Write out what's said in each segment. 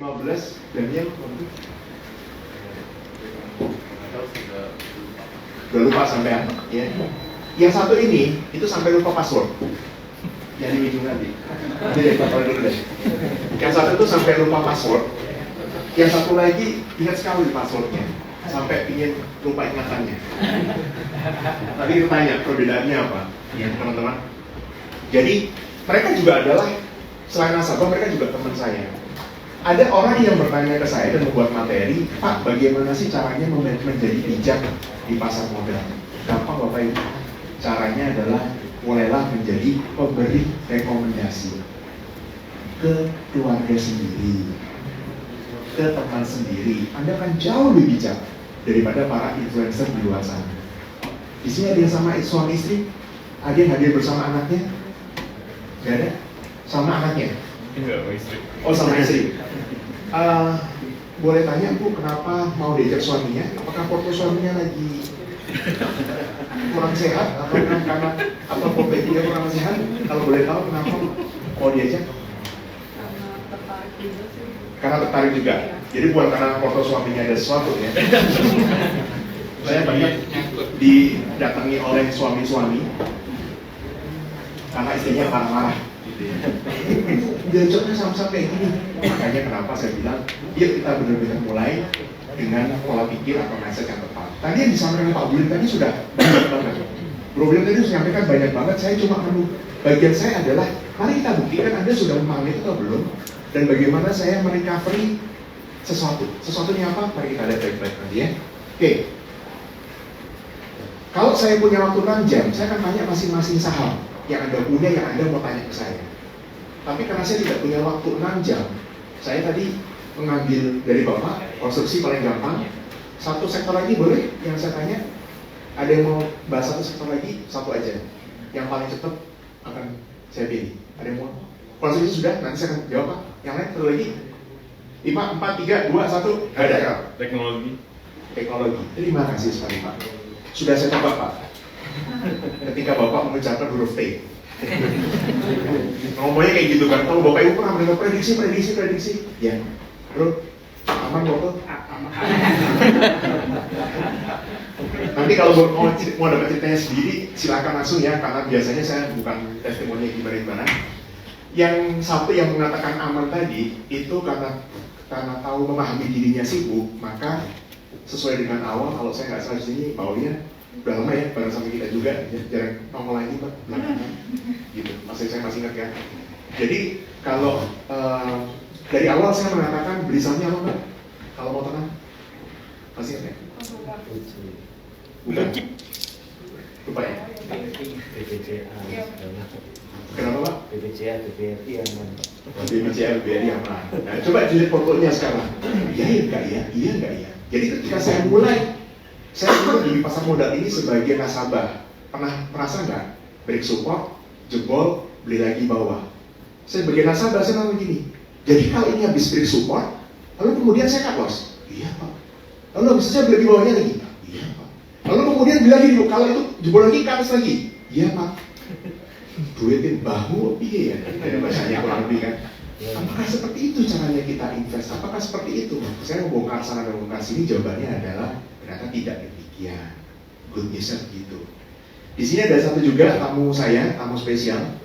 15 Daniel udah lupa sampai ya. Yang satu ini itu sampai lupa password. Yang di ujung nanti. Jadi dulu deh. Yang satu itu sampai lupa password. Yang satu lagi ingat sekali passwordnya. Sampai ingin lupa ingatannya. Tadi kita tanya perbedaannya apa? Ya teman-teman. Jadi mereka juga adalah selain nasabah, mereka juga teman saya. Ada orang yang bertanya ke saya dan membuat materi, Pak, bagaimana sih caranya menjadi bijak di pasar modal? Gampang Bapak Ibu. Caranya adalah mulailah menjadi pemberi rekomendasi ke keluarga sendiri, ke teman sendiri. Anda akan jauh lebih bijak daripada para influencer di luar sana. Di sini ada yang sama suami istri, ada yang hadir bersama anaknya, nggak ada? Sama anaknya? Enggak, istri. Oh, sama istri. Boleh tanya Bu, kenapa mau diajak suaminya? Apakah foto suaminya lagi kurang sehat atau karena atau foto dia kurang sehat? Kalau boleh tahu kenapa mau diajak? Karena tertarik juga sih. Karena tertarik juga. Jadi bukan karena foto suaminya ada sesuatu ya. Saya banyak didatangi oleh suami-suami karena istrinya marah-marah. Diajaknya sama-sama kayak gini. Makanya kenapa saya bilang, yuk kita benar-benar mulai dengan pola pikir atau mindset yang tepat. Tadi yang disampaikan Pak Bulin tadi sudah banyak banget. Bro Bulin tadi sudah menyampaikan banyak banget. Saya cuma bagian saya adalah, mari kita buktikan Anda sudah memahami itu atau belum, dan bagaimana saya merecovery sesuatu. Sesuatunya apa? Mari kita lihat baik-baik nanti ya. Oke. Kalau saya punya waktu 6 jam, saya akan tanya masing-masing saham yang Anda punya, yang Anda mau tanya ke saya. Tapi karena saya tidak punya waktu 6 jam, saya tadi mengambil dari Bapak, konstruksi paling gampang. Satu sektor lagi boleh yang saya tanya? Ada yang mau bahas satu sektor lagi? Satu aja. Yang paling cepat akan saya pilih. Ada yang mau? Konstruksi sudah, nanti saya akan jawab Pak. Yang lain, satu lagi? 5, 4, 3, 2, 1, ada ya? Teknologi. Teknologi. Terima kasih sekali Pak. Sudah saya coba Pak. Ketika Bapak mengucapkan huruf T. Ngomongnya kayak gitu kan. Kalau Bapak Ibu pernah mendengar prediksi. Ya. Bro, aman Bapak? Aman. Nanti kalau mau dapat ceritanya sendiri, silakan langsung ya. Karena biasanya saya bukan testimoni gimana-gimana. Yang satu yang mengatakan aman tadi, itu karena tahu memahami dirinya sibuk, maka sesuai dengan awal, kalau saya nggak salah di sini, Paulia udah lama ya bareng sama kita juga, jarang nongol lagi Pak, belakangan gitu, saya masih ingat ya. Jadi kalau dari awal saya mengatakan beli sahamnya apa Mbak? Kalau mau tenang, masih ingat ya? Bukan? Lupa ya? Kenapa Pak? BPCA, BPRI aman. BPCA, BPRI aman. Nah, coba dilihat fotonya sekarang. Iya enggak ya? Iya enggak ya? Jadi ketika saya mulai, saya dulu di pasar modal ini sebagai nasabah. Pernah merasa nggak? Break support, jebol, beli lagi bawah. Saya sebagai nasabah, saya ngomong gini. Jadi kalau ini habis break support, lalu kemudian saya cut loss. Iya Pak. Lalu habis saya beli di bawahnya lagi. Iya Pak. Lalu kemudian beli lagi, kalau itu jebol lagi, ke atas lagi. Iya Pak. Duitin bahu, iya ya. Ada bahasanya kurang lebih kan. Apakah seperti itu caranya kita invest? Apakah seperti itu? Saya mau bongkar sana dan bongkar sini, jawabannya adalah ternyata tidak demikian. Good newsnya begitu. Di sini ada satu juga tamu saya, tamu spesial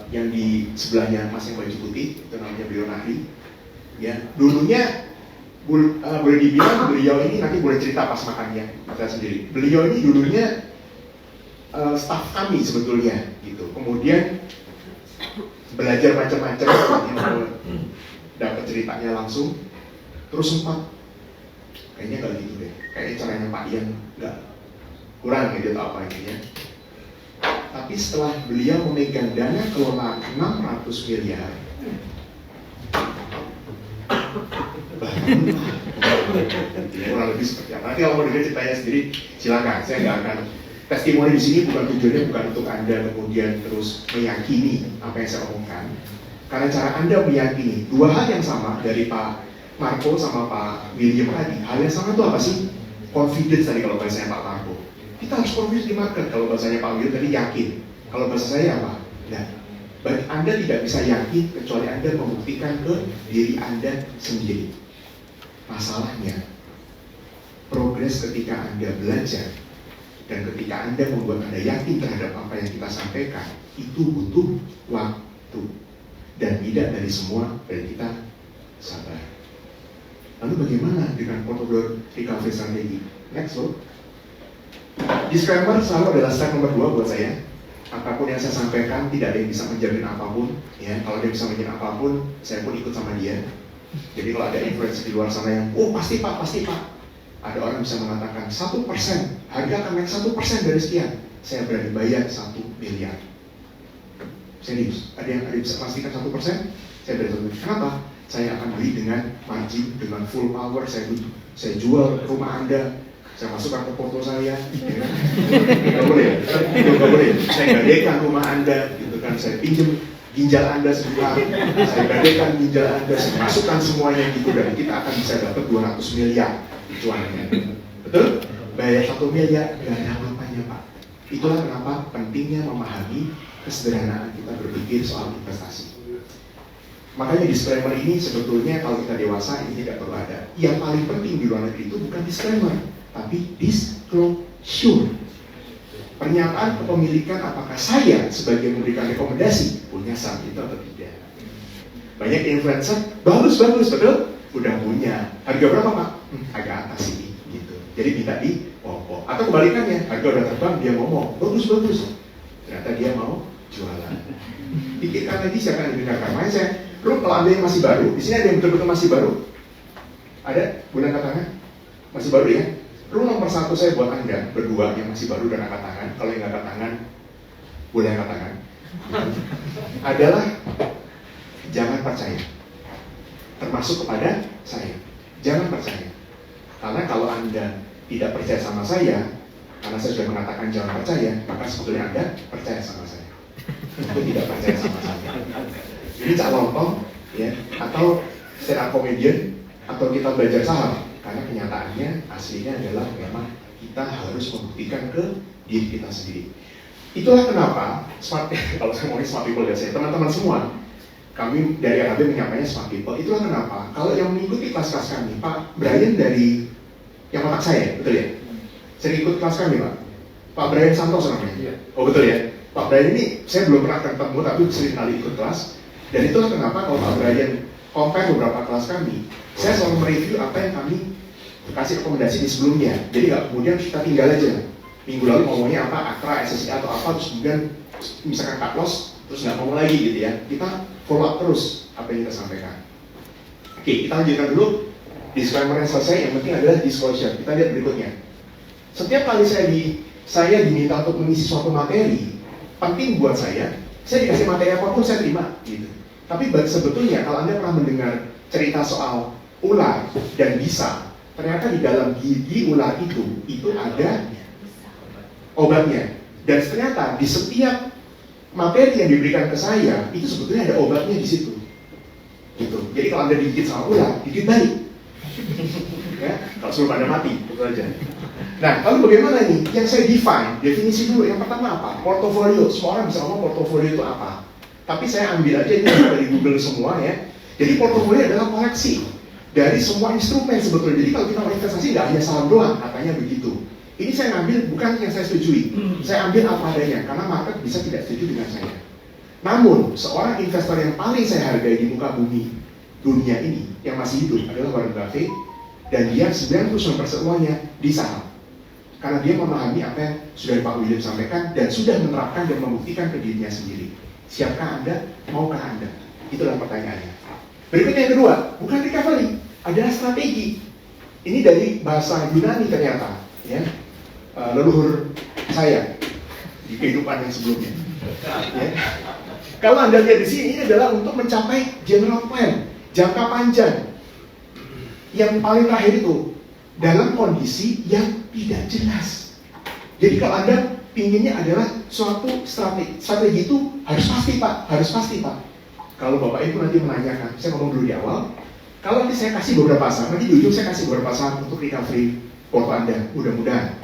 yang di sebelahnya Mas yang baju putih, itu namanya beliau Nahri. Ya, dulunya boleh dibilang beliau ini nanti boleh cerita pas makannya, saya sendiri. Beliau ini dulunya staf kami sebetulnya, gitu. Kemudian belajar macam-macam, dapat ceritanya langsung, terus sempat kayaknya nggak gitu deh, kayaknya caranya Pak Ian nggak kurang gitu atau apa gitu ya. Tapi setelah beliau memegang dana kelola 600 miliar, kurang lebih seperti apa? Nanti kalau mau dengar ceritanya sendiri, silakan. Saya nggak akan testimoni di sini, bukan tujuannya bukan untuk Anda kemudian terus meyakini apa yang saya omongkan. Karena cara Anda meyakini dua hal yang sama dari Pak Marco sama Pak William tadi. Hal yang sama itu apa sih? Confidence tadi kalau bahasanya Pak Marco. Kita harus confidence di market. Kalau bahasanya Pak William tadi yakin. Kalau bahasa saya apa? Nah, Anda tidak bisa yakin kecuali Anda membuktikan ke diri Anda sendiri. Masalahnya, progres ketika Anda belajar dan ketika Anda membuat Anda yakin terhadap apa yang kita sampaikan, itu butuh waktu. Dan tidak dari semua dari kita sabar. Lalu bagaimana dengan portfolio recovery strategi? Next, loh. Disclaimer selalu adalah step nomor 2 buat saya. Apapun yang saya sampaikan, tidak ada yang bisa menjamin apapun. Ya, kalau dia bisa menjamin apapun, saya pun ikut sama dia. Jadi kalau ada influencer di luar sana yang, oh pasti pak, ada orang bisa mengatakan 1%, harga akan naik 1% dari sekian. Saya berani bayar 1 miliar. Serius, ada yang bisa pastikan 1%? Saya berani. Kenapa? Saya akan beli dengan margin, dengan full power. Saya jual rumah Anda. Saya masukkan ke foto saya, nggak boleh, nggak boleh. Saya gadekan rumah Anda, gitu kan. Saya pinjam ginjal Anda sebentar, saya gadekan ginjal Anda, saya masukkan semuanya gitu, dan kita akan bisa dapat 200 miliar cuannya. Betul? Bayar 1 miliar, nggak ada apa-apanya Pak. Itulah kenapa pentingnya memahami kesederhanaan kita berpikir soal investasi. Makanya disclaimer ini sebetulnya kalau kita dewasa ini tidak perlu ada. Yang paling penting di luar negeri itu bukan disclaimer, tapi disclosure. Pernyataan kepemilikan apakah saya sebagai memberikan rekomendasi punya saham itu atau tidak. Banyak influencer, bagus, betul? Udah punya. Harga berapa Pak? Agak atas ini, gitu. Jadi minta di pokok. Atau kebalikannya, harga udah terbang, dia ngomong, bagus. Ternyata dia mau jualan. Pikirkan lagi siapa yang didengarkan. Makanya saya, kalau Anda yang masih baru, di sini ada yang betul-betul masih baru? Ada? Boleh angkat tangan? Masih baru ya? Rule nomor 1 saya buat Anda berdua yang masih baru dan angkat tangan. Kalau yang angkat tangan, boleh angkat tangan. Adalah jangan percaya. Termasuk kepada saya. Jangan percaya. Karena kalau Anda tidak percaya sama saya, karena saya sudah mengatakan jangan percaya, maka sebetulnya Anda percaya sama saya. Itu tidak percaya sama saya. Ini cak lontong, ya, atau stand up comedian, atau kita belajar saham. Karena kenyataannya aslinya adalah memang kita harus membuktikan ke diri kita sendiri. Itulah kenapa smart, kalau saya ngomongin smart people ya saya, teman-teman semua, kami dari RHB menyampaikan smart people. Itulah kenapa kalau yang mengikuti kelas-kelas kami, Pak Brian dari yang otak saya, betul ya? Sering ikut kelas kami Pak. Pak Brian Santos namanya. Oh betul ya. Pak Brian ini saya belum pernah ketemu tapi sering kali ikut kelas. Dan itulah kenapa kalau Pak Brian compare beberapa kelas kami, saya selalu mereview apa yang kami kasih rekomendasi di sebelumnya. Jadi nggak kemudian kita tinggal aja. Minggu lalu ngomongnya apa, Akra, SSI atau apa, terus kemudian misalkan cut loss, terus nggak ngomong lagi gitu ya. Kita follow up terus apa yang kita sampaikan. Oke, kita lanjutkan dulu. Disclaimer yang selesai, yang penting adalah disclosure. Kita lihat berikutnya. Setiap kali saya diminta untuk mengisi suatu materi, penting buat saya dikasih materi apapun saya terima gitu. Tapi sebetulnya kalau Anda pernah mendengar cerita soal ular dan bisa, ternyata di dalam gigi ular itu ada obatnya. Dan ternyata di setiap materi yang diberikan ke saya, itu sebetulnya ada obatnya di situ. Gitu. Jadi kalau Anda digigit sama ular, gigit balik. Ya, kalau sebelum Anda mati, itu aja. Nah, lalu bagaimana nih? Yang saya definisi dulu. Yang pertama apa? Portofolio. Semua orang bisa ngomong portofolio itu apa. Tapi saya ambil aja ini dari Google semua ya. Jadi portofolio adalah koleksi dari semua instrumen sebetulnya. Jadi kalau kita mau investasi nggak hanya saham doang, katanya begitu. Ini saya ambil bukan yang saya setujui. Saya ambil apa adanya, karena market bisa tidak setuju dengan saya. Namun, seorang investor yang paling saya hargai di muka bumi dunia ini, yang masih hidup adalah Warren Buffett. Dan dia 99% uangnya di saham. Karena dia memahami apa yang sudah Pak William sampaikan dan sudah menerapkan dan membuktikan ke dirinya sendiri. Siapkah Anda? Maukah Anda? Itulah pertanyaannya. Berikutnya yang kedua, bukan recovery, adalah strategi. Ini dari bahasa Yunani ternyata, ya, leluhur saya di kehidupan yang sebelumnya. Ya. Kalau Anda lihat di sini, ini adalah untuk mencapai general plan, jangka panjang. Yang paling terakhir itu dalam kondisi yang tidak jelas. Jadi kalau Anda pinginnya adalah suatu strategi itu harus pasti Pak. Kalau Bapak Ibu nanti menanyakan, saya ngomong dulu di awal, kalau nanti saya kasih beberapa saham, nanti di ujung saya kasih beberapa saham untuk recovery porto Anda, mudah-mudahan.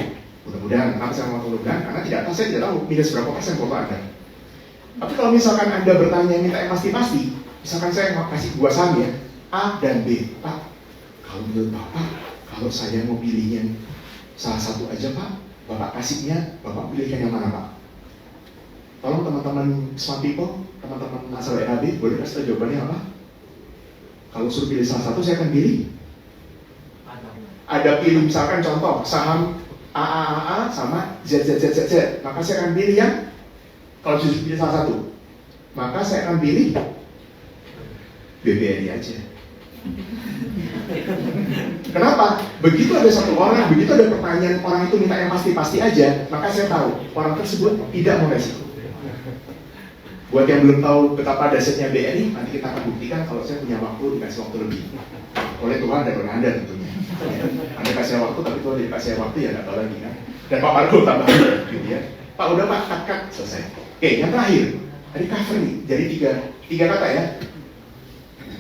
Kenapa saya ngomong mudah-mudahan? Karena saya tidak tahu minus berapa persen porto Anda. Tapi kalau misalkan Anda bertanya minta yang pasti-pasti, misalkan saya mau kasih dua saham ya, A dan B, Pak, kalau menurut Bapak, kalau saya mau pilihnya salah satu aja Pak, Bapak kasihnya, Bapak pilihkan yang mana Pak? Tolong teman-teman smart people, teman-teman asal RAB, boleh kasih tahu jawabannya apa? Kalau suruh pilih salah satu, saya akan pilih. Ada pilih misalkan contoh, saham AAAA sama ZZZZZ, maka saya akan pilih yang, kalau suruh pilih salah satu, maka saya akan pilih BBRI aja. Kenapa? Begitu ada satu orang, begitu ada pertanyaan orang itu minta yang pasti-pasti aja, maka saya tahu orang tersebut tidak mau resiko. Buat yang belum tahu betapa dahsyatnya BRI, nanti kita akan buktikan kalau saya punya waktu, dikasih waktu lebih oleh Tuhan dan oleh Anda tentunya. Anda kasih waktu, tapi Tuhan dikasih waktu ya nggak tahu lagi kan. Dan Pak Margo tambah gitu ya. Pak udah Pak, cut, selesai. Oke, yang terakhir, recovery. Jadi tiga kata ya.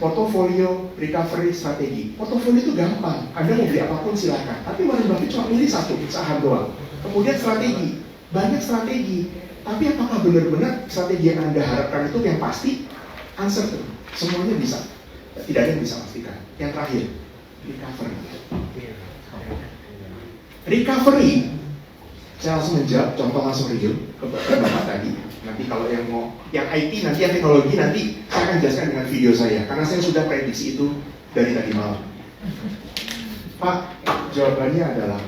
Portfolio, recovery, strategi. Portfolio itu gampang. Anda mau beli apapun silakan. Tapi Warren Buffett cuma milih satu saham doang. Kemudian strategi, banyak strategi. Tapi apakah benar-benar strategi yang Anda harapkan itu yang pasti? Uncertain. Semuanya bisa. Tidak ada yang bisa pastikan. Yang terakhir, recovery. Recovery. Saya langsung menjawab, contoh langsung real ke Bapak tadi. Nanti kalau yang mau, yang IT nanti, yang teknologi nanti saya akan jelaskan dengan video saya. Karena saya sudah prediksi itu dari tadi malam. Pak, jawabannya adalah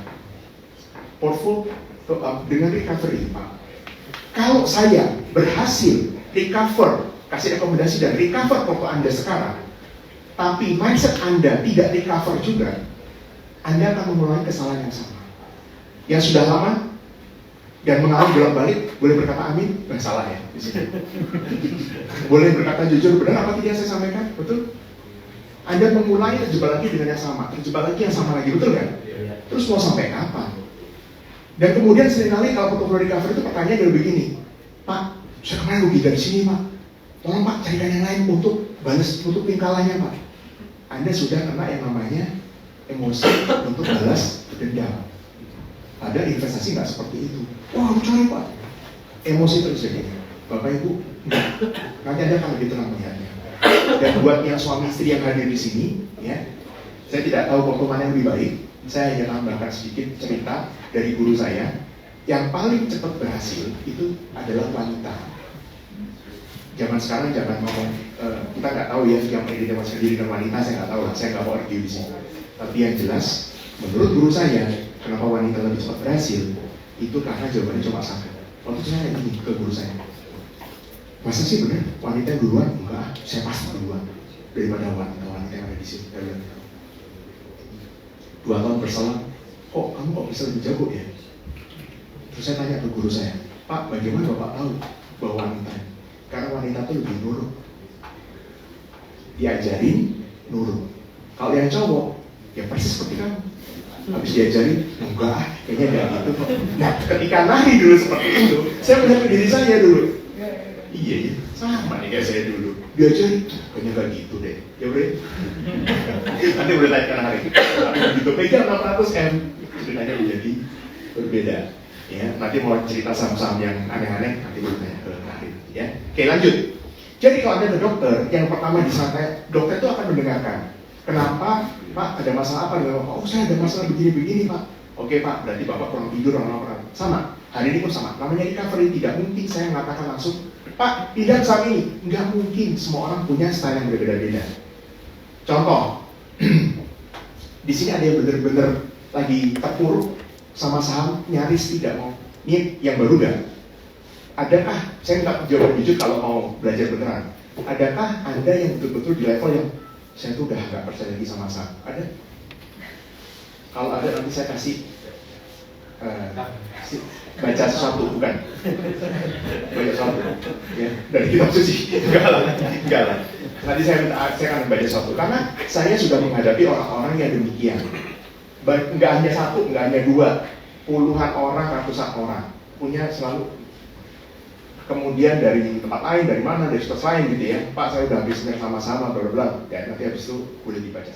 portfolio dengan recovery, Pak. Kalau saya berhasil recover, kasih rekomendasi dan recover portfolio Anda sekarang, tapi mindset Anda tidak recover juga, Anda akan memulai kesalahan yang sama. Yang sudah lama dan mengalami bolak-balik, boleh berkata amin? Nggak salah ya di sini. Boleh berkata jujur, benar apa tidak saya sampaikan? Betul? Anda memulai terjebak lagi dengan yang sama, terjebak lagi yang sama lagi, betul kan? Terus mau sampai kapan? Dan kemudian seringkali kalau portfolio recovery itu pertanyaan dari begini, Pak, saya kemarin rugi dari sini Pak, tolong Pak carikan yang lain untuk balas, untuk pingkalannya Pak. Anda sudah kena yang namanya emosi untuk balas dendam. Ada investasi nggak seperti itu. Wah, cari Pak. Emosi terjadi. Bapak Ibu, nanti Anda akan lebih tenang melihatnya. Dan buat yang suami istri yang hadir di sini, ya, saya tidak tahu waktu mana yang lebih baik. Saya hanya tambahkan sedikit cerita dari guru saya. Yang paling cepat berhasil itu adalah wanita. Zaman sekarang jangan ngomong, kita nggak tahu ya yang mengidentifikasi diri dengan wanita, saya nggak tahu lah, saya nggak mau review di sini. Tapi yang jelas, menurut guru saya, kenapa wanita lebih cepat berhasil, itu karena jawabannya cuma satu. Waktu saya ini ke guru saya, masa sih benar wanita yang duluan? Enggak, saya pasti duluan daripada wanita yang ada di sini. 2 tahun berselang, kamu kok bisa lebih jago ya? Terus saya tanya ke guru saya, Pak, bagaimana Bapak tahu bahwa wanita? Karena wanita itu lebih nurut. Diajarin, nurut. Kalau yang cowok, ya persis seperti kamu. Habis diajarin, enggak, kayaknya enggak gitu kok. Nah, ketika Nahi dulu seperti itu, saya melihat ke diri saya dulu. Iya ya, sama nih kayak saya dulu. Diajarin, kayaknya enggak gitu deh. Ya boleh. Nanti boleh tanya ke Nahi. Begitu pegang 600M, ceritanya menjadi berbeda. Ya, nanti mau cerita saham-saham yang aneh-aneh, nanti boleh tanya ke Nahi. Ya, oke lanjut. Jadi kalau Anda ke dokter, yang pertama disantai, dokter itu akan mendengarkan. Kenapa, Pak, ada masalah apa dengan Bapak? Oh, saya ada masalah begini-begini, Pak. Oke, Pak, berarti Bapak kurang tidur, kurang. Sama, hari ini pun sama. Namanya recovery, tidak mungkin saya mengatakan langsung, Pak, pindah ke saham ini. Nggak mungkin, semua orang punya style yang berbeda-beda. Contoh, di sini ada yang benar-benar lagi terpuruk sama saham, nyaris tidak mau. Ini yang baru nggak? Adakah, saya minta jawaban jujur kalau mau belajar beneran. Adakah Anda yang betul-betul di level yang saya tuh udah nggak percaya lagi sama saham? Ada? Kalau ada nanti saya kasih baca sesuatu, bukan? Baca sesuatu, ya, dari kitab suci. Enggak lah. Nanti saya akan baca sesuatu karena saya sudah menghadapi orang-orang yang demikian. Nggak hanya satu, nggak hanya 2, puluhan orang, ratusan orang punya selalu. Kemudian dari tempat lain, dari mana, dari situs lain gitu ya. Pak, saya udah habis sama-sama, bla bla bla. Ya, nanti habis itu boleh dibaca.